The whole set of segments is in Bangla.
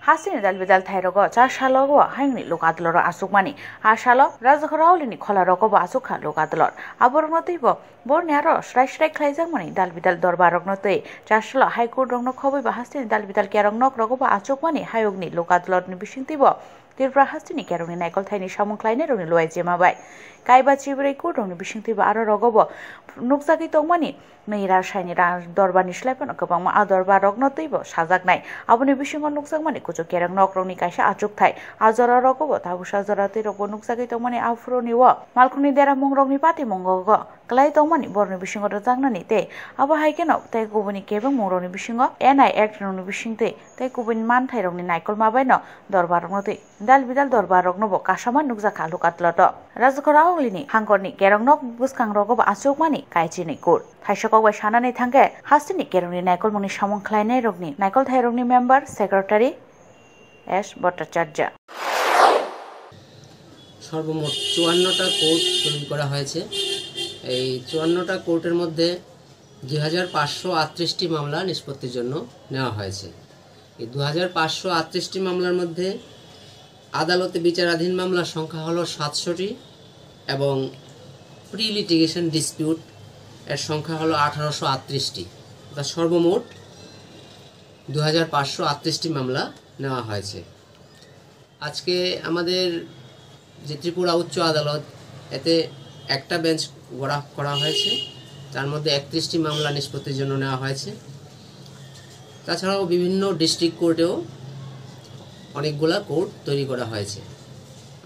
হাসিনি দাল বিদাল থাইরগ 4 সালগো হাইনি লোক আদালর আসুকমানি আর সাল রাজঘরাউলিনি খলা রগব আসুখা লোক আদালর আবরণতৈব বরনি আরো স্রাই স্রাই খাইজাকমানি দাল বিদাল দরবার রগ্নতৈ 4 সাল হাইকোর্ট রগ্ন খবই বা হাসিনি দাল বিদাল কেরংনক রগব আসুকমানি হাইগনি লোক আদালতনি বিসিংতৈব ত্রিপুরা হাসিনি কেরংনি নাইকল থাইনি সামুংখ্লাইনে রংনি লয় जेमाबाय काइबा चिब्रै कोर्ट रंनि बिसिंतैबो आरो रगब नुकजाखै तंमानि नै रासायनि दरबारनि स्लाइपन गोबां आ दरबार रग्नतैबो साजाकनाय आबनि बिसिंग नुकजाकमानि कुचो केरं नक्रंनि काइसा आचुकथाय आजरा रगब ताबुसा जराते रग नुकजाखै तंमानि आफुरनि व मालखुनि देरा मंग्रंनि पाति मंगग क्लाइ तंमानि बरनि बिसिंग रजाकनानि ते आबो हाइकेन तै गुबुनि केबं मंग्रंनि बिसिंग एनआई एक्ट रंनि बिसिंतै तै गुबुन मानथाय रंनि नाइकल माबायनो दरबार रग्नतै दाल बिदाल दरबार रग्नबो कासामा नुकजाखा लुकातलत राजघराउलिनि हांगरनि केरंनक बुसखां रगब आचुकमानि काइचिनि कोर्ट थाइसकबाय सानानै थांगे हास्तिनि केरंनि नाइकल मनि सामंख्लायनाय रगनि नाइकल थाइरंनि मेम्बार सेक्रेटारि एस भट्टाचार्य সর্বমোট 54টা কোর্ট তৈরি করা হয়েছে। এই 54টা কোর্টের মধ্যে 2538টি মামলা নিষ্পত্তির জন্য নেওয়া হয়েছে। এই 2538টি মামলার মধ্যে আদালতে বিচারাধীন মামলার সংখ্যা হলো 700টি এবং প্রি লিটিগেশন ডিসপিউট এর সংখ্যা হলো 1838টি। অর্থাৎ সর্বমোট 2538টি মামলা নেওয়া হয়েছে। আজকে আমাদের যে ত্রিপুরা উচ্চ আদালত এতে একটা বেঞ্চ গড়া করা হয়েছে, তার মধ্যে 31টি মামলা নিষ্পত্তির জন্য নেওয়া হয়েছে। তাছাড়াও বিভিন্ন ডিস্ট্রিক্ট কোর্টেও অনেকগুলা কোর্ট তৈরি করা হয়েছে।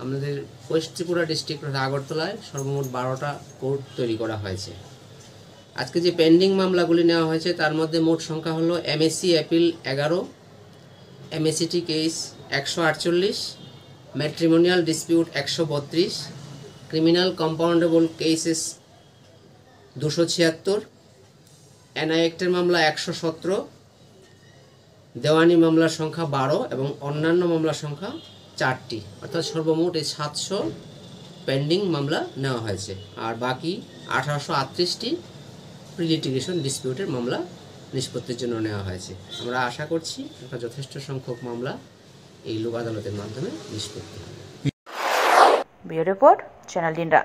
আমাদের ওয়েস্ট ত্রিপুরা ডিস্ট্রিক্ট আগরতলায় সর্বমোট 12টা কোর্ট তৈরি করা হয়েছে। আজকে যে পেন্ডিং মামলাগুলি নেওয়া হয়েছে তার মধ্যে মোট সংখ্যা হলো MSC appeal 11, MSCT case 148, matrimonial dispute 132, criminal compoundable cases 276, NI অ্যাক্টের মামলা 117, দেওয়ানি মামলার সংখ্যা 12 এবং অন্যান্য মামলার সংখ্যা 4টি। অর্থাৎ সর্বমোট এই 700 পেন্ডিং মামলা নেওয়া হয়েছে। আর বাকি 1838টি প্রি লিটিগেশন ডিসপিউটের মামলা নিষ্পত্তির জন্য নেওয়া হয়েছে। আমরা আশা করছি একটা যথেষ্ট সংখ্যক মামলা এই লোক আদালতের মাধ্যমে নিষ্পত্তি হবে। Bureau report channel দিনরা।